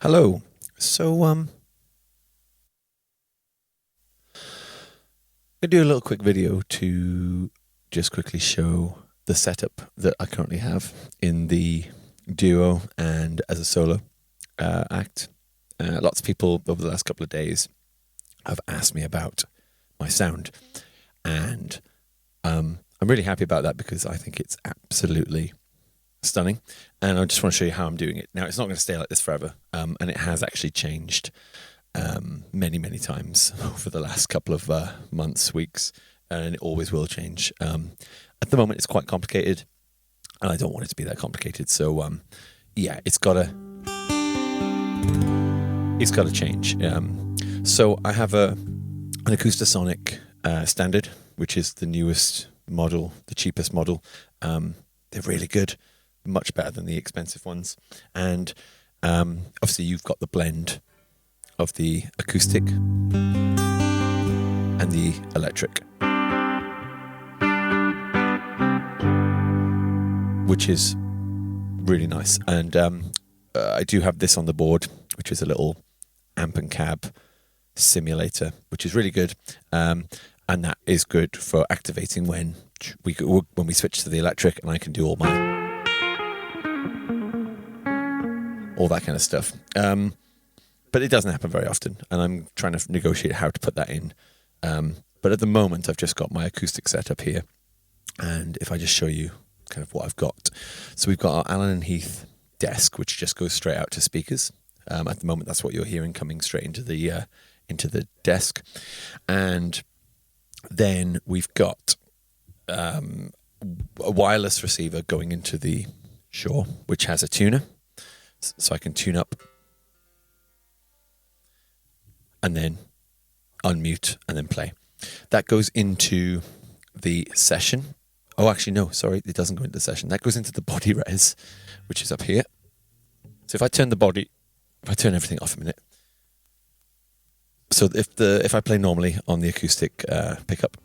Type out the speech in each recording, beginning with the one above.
Hello. So, I'm gonna do a little quick video to just quickly show the setup that I currently have in the duo and as a solo act. Lots of people over the last couple of days have asked me about my sound, and I'm really happy about that because I think it's absolutely stunning, and I just want to show you how I'm doing it. Now, it's not going to stay like this forever, and it has actually changed many times over the last couple of months, weeks, and it always will change. At the moment, it's quite complicated, and I don't want it to be that complicated. So, yeah, it's gotta change. So I have an Acoustic standard, which is the newest model, the cheapest model. They're really good, much better than the expensive ones. And obviously you've got the blend of the acoustic and the electric, which is really nice. And I do have this on the board, which is a little amp and cab simulator, which is really good. And that is good for activating when we switch to the electric, and I can do all that kind of stuff. But it doesn't happen very often, and I'm trying to negotiate how to put that in. But at the moment, I've just got my acoustic setup here, and if I just show you kind of what I've got. So we've got our Allen and Heath desk, which just goes straight out to speakers. At the moment, that's what you're hearing coming straight into the desk. And then we've got a wireless receiver going into the Shure, which has a tuner, so I can tune up and then unmute and then play. That goes into the session. Oh, actually, no, sorry, it doesn't go into the session. That goes into the body res, which is up here. So if I turn everything off a minute. So if I play normally on the acoustic pickup,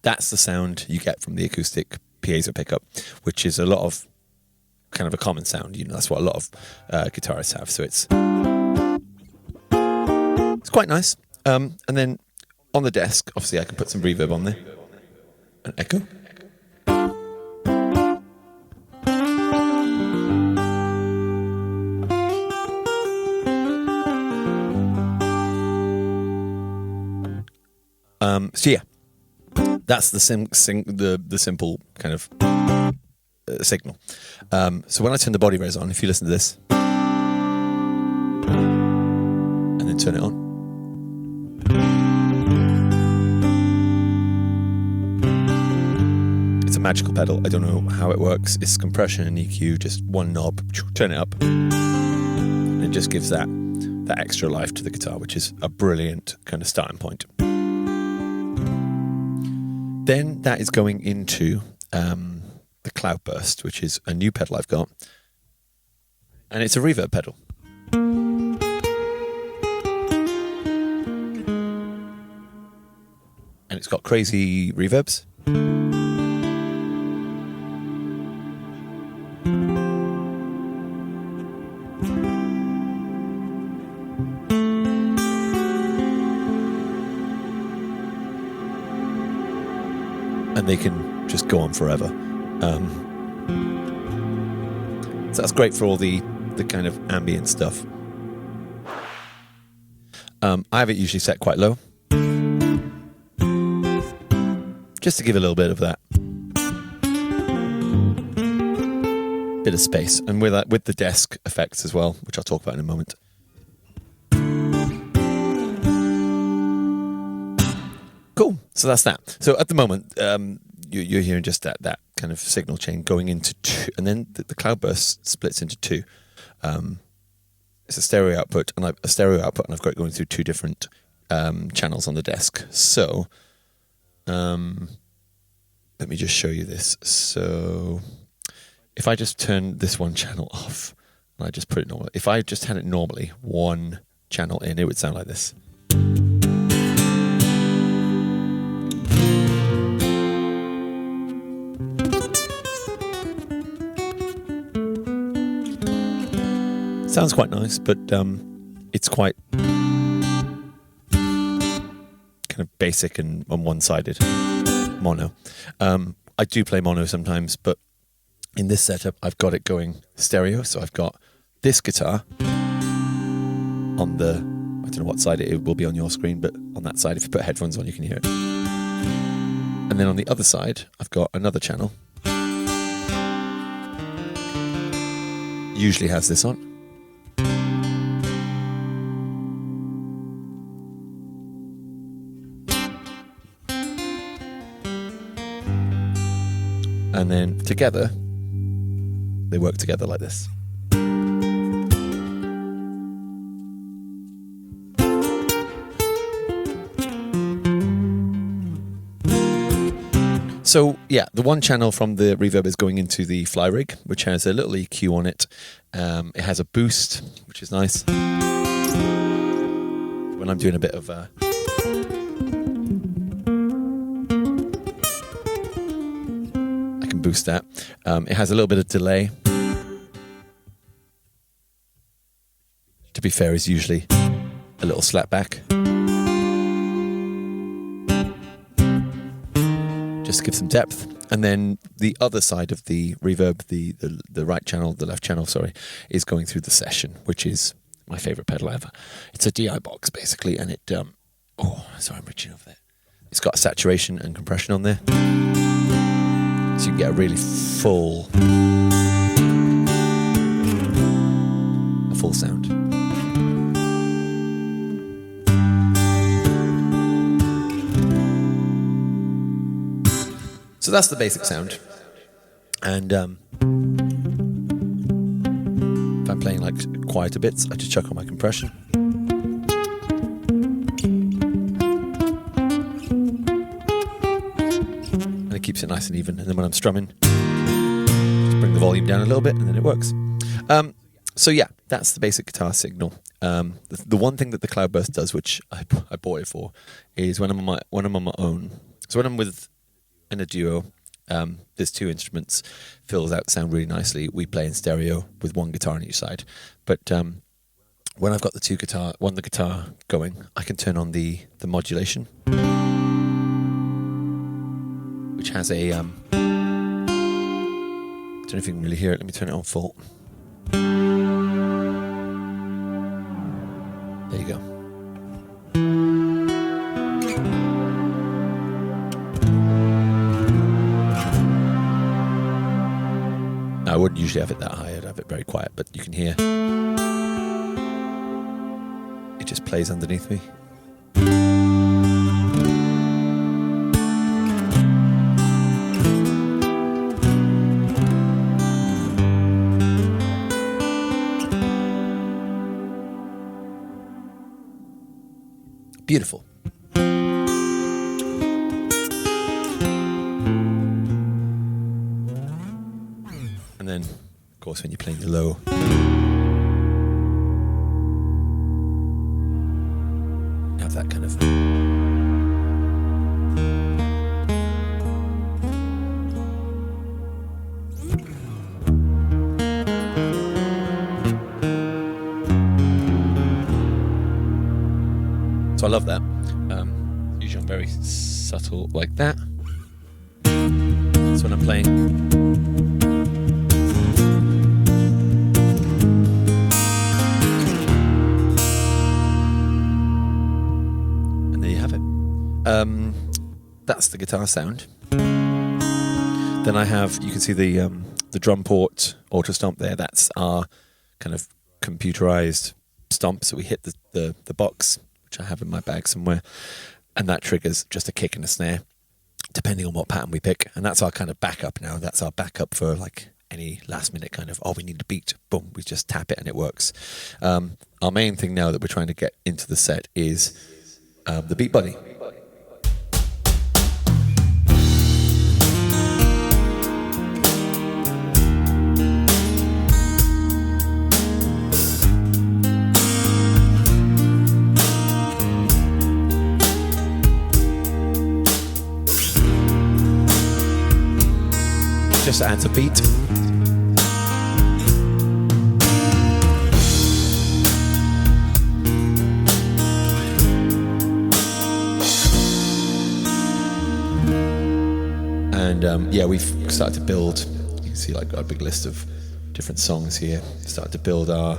that's the sound you get from the acoustic piezo pickup, which is a lot of kind of a common sound. You know, that's what a lot of guitarists have. So it's quite nice. And then on the desk, obviously, I can put some reverb on there, an echo. So yeah, that's the simple kind of signal. So when I turn the body res on, if you listen to this and then turn it on, it's a magical pedal. I don't know how it works. It's compression and EQ, just one knob, turn it up, and it just gives that extra life to the guitar, which is a brilliant kind of starting point. Then that is going into the Cloudburst, which is a new pedal I've got, and it's a reverb pedal. And it's got crazy reverbs. And they can just go on forever. So that's great for all the kind of ambient stuff. I have it usually set quite low, just to give a little bit of that bit of space, and with the desk effects as well, which I'll talk about in a moment. Cool. So that's that. So at the moment, you're hearing just that kind of signal chain going into two, and then the Cloudburst splits into two. It's a stereo output, and I've got it going through two different channels on the desk. So let me just show you this. So if I just turn this one channel off and I just put it normal, if I just had it normally, one channel in, it would sound like this. Sounds quite nice, but it's quite kind of basic and on one-sided, mono. I do play mono sometimes, but in this setup, I've got it going stereo. So I've got this guitar on the, I don't know what side it will be on your screen, but on that side, if you put headphones on, you can hear it. And then on the other side, I've got another channel. Usually has this on. And then together, they work together like this. So yeah, the one channel from the reverb is going into the fly rig, which has a little EQ on it. It has a boost, which is nice. When I'm doing a bit of I can boost that. It has a little bit of delay. To be fair, is usually a little slap back. Just to give some depth. And then the other side of the reverb, the right channel, the left channel, sorry, is going through the session, which is my favorite pedal ever. It's a DI box basically, and it oh, sorry, I'm reaching over there. It's got saturation and compression on there, so you can get a really full sound. So that's the basic sound. And if I'm playing like quieter bits, I just chuck on my compression. And it keeps it nice and even. And then when I'm strumming, just bring the volume down a little bit and then it works. So yeah, that's the basic guitar signal. The one thing that the Cloudburst does, which I bought it for, is when I'm on my own. So when I'm in a duo, there's two instruments, fills out sound really nicely. We play in stereo with one guitar on each side. But when I've got the guitar going, I can turn on the modulation, which has a I don't know if you can really hear it. Let me turn it on full. There you go. I wouldn't usually have it that high, I'd have it very quiet, but you can hear it just plays underneath me. Beautiful. And then, of course, when you're playing the low, you have that kind of so I love that. Usually I'm very subtle like that. So when I'm playing, that's the guitar sound. Then I have, you can see the drum port auto stomp there. That's our kind of computerized stomp. So we hit the box, which I have in my bag somewhere, and that triggers just a kick and a snare, depending on what pattern we pick. And that's our kind of backup now. That's our backup for like any last minute kind of, oh, we need a beat. Boom, we just tap it and it works. Our main thing now that we're trying to get into the set is the Beat Buddy. Just adds a beat. And yeah, we've started to build. You can see like got a big list of different songs here. Started to build our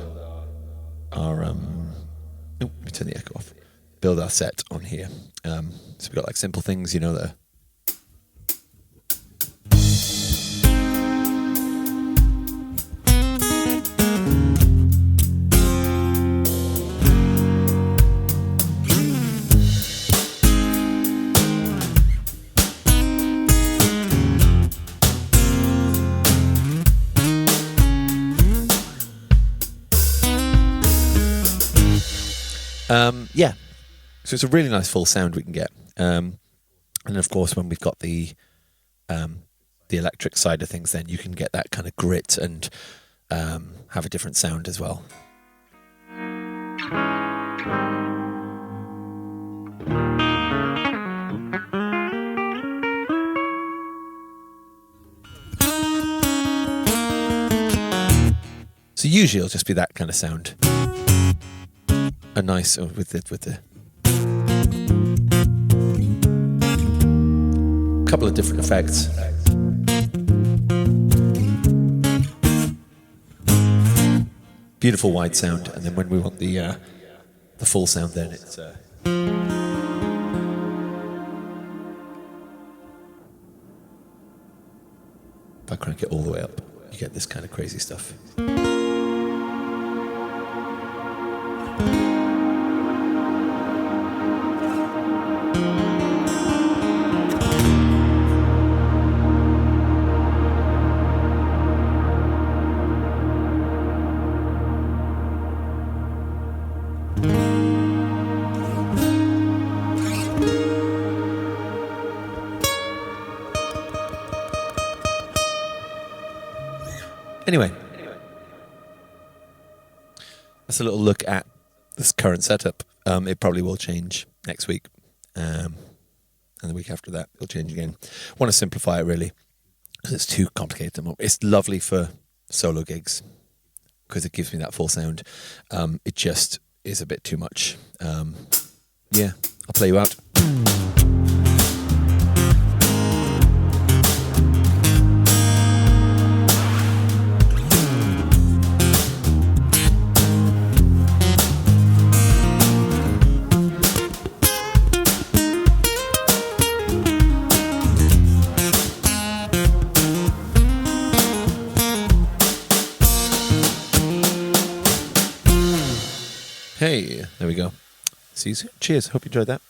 let me turn the echo off. Build our set on here. So we've got like simple things, you know, that yeah, so it's a really nice full sound we can get, and of course when we've got the electric side of things, then you can get that kind of grit and have a different sound as well. So usually it'll just be that kind of sound. A nice with the couple of different effects. Beautiful wide sound, and then when we want the full sound, then it's if I crank it all the way up, you get this kind of crazy stuff. Anyway, that's a little look at this current setup. It probably will change next week, and the week after that it'll change again. I want to simplify it really, because it's too complicated at the moment. It's lovely for solo gigs because it gives me that full sound. It just is a bit too much. Yeah, I'll play you out. Hey, there we go. See you soon. Cheers. Hope you enjoyed that.